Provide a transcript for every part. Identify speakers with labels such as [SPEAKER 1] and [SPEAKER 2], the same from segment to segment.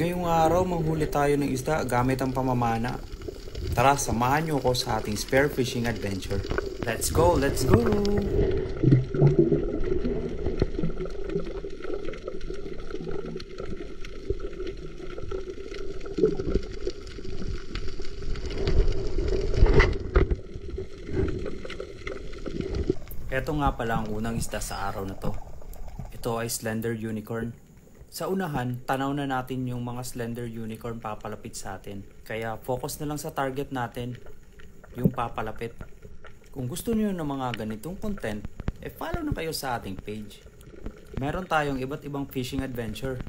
[SPEAKER 1] Ngayong araw, manghuli tayo ng isda gamit ang pamamana. Tara, samahan niyo ako sa ating spear fishing adventure. Let's go! Let's go! Ito nga pala ang unang isda sa araw na to. Ito ay slender unicorn. Sa unahan, tanaw na natin yung mga slender unicorn papalapit sa atin. Kaya focus na lang sa target natin, yung papalapit. Kung gusto niyo ng mga ganitong content, follow na kayo sa ating page. Meron tayong iba't ibang fishing adventure.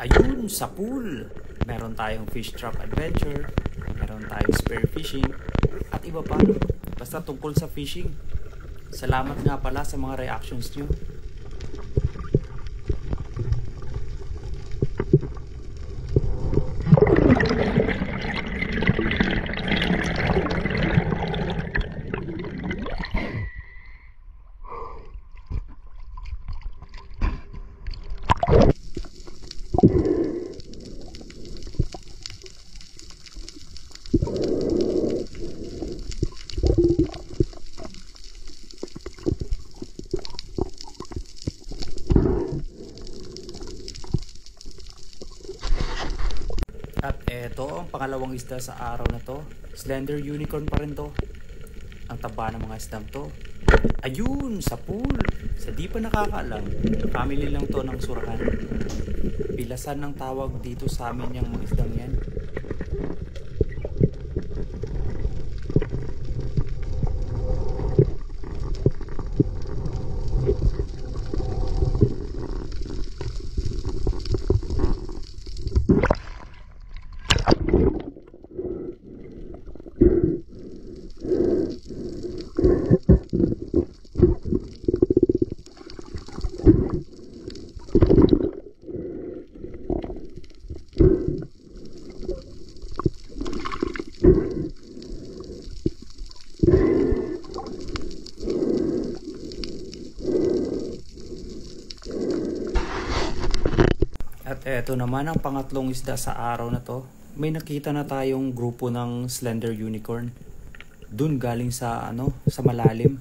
[SPEAKER 1] Ayun, sa pool! Meron tayong fish trap adventure, meron tayong spear fishing, at iba pa. Basta tungkol sa fishing. Salamat nga pala sa mga reactions nyo. At eto ang pangalawang isda sa araw na to. Slender unicorn pa rin to. Ang taba ng mga isdang to. Ayun, sa pool. Sa di pa nakakaalam, family lang to ng surahan. Pilasan ng tawag dito sa amin yung mga isdang yan. At eto naman ang pangatlong isda sa araw na to. May nakita na tayong grupo ng slender unicorn. Dun galing sa sa malalim.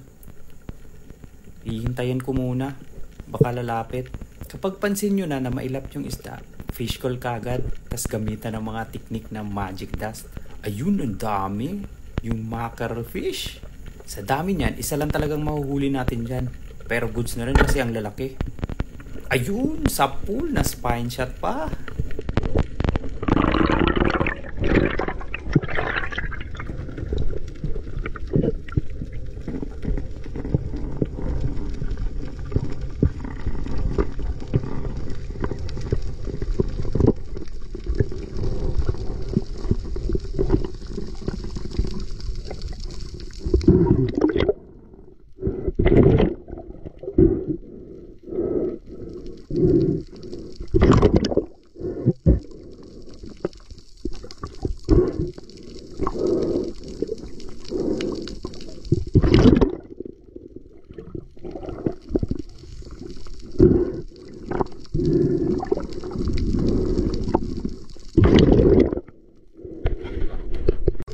[SPEAKER 1] Hihintayin ko muna. Baka lalapit. Kapag pansin nyo na mailap yung isda, fish call kagad. Tas gamitan ng mga technique na magic dust. Ayun, ang dami. Yung mackerel fish. Sa dami niyan, isa lang talagang mahuhuli natin dyan. Pero goods na rin kasi ang lalaki. Ayun, sa pool na spine shot pa.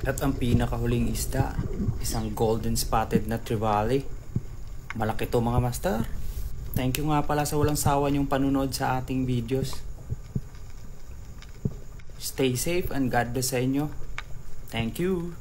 [SPEAKER 1] At ang pinakahuling isda, isang golden spotted na trevally. Malaki to mga master. Thank you nga pala sa walang sawa niyong panunood sa ating videos. Stay safe and God bless sa inyo. Thank you.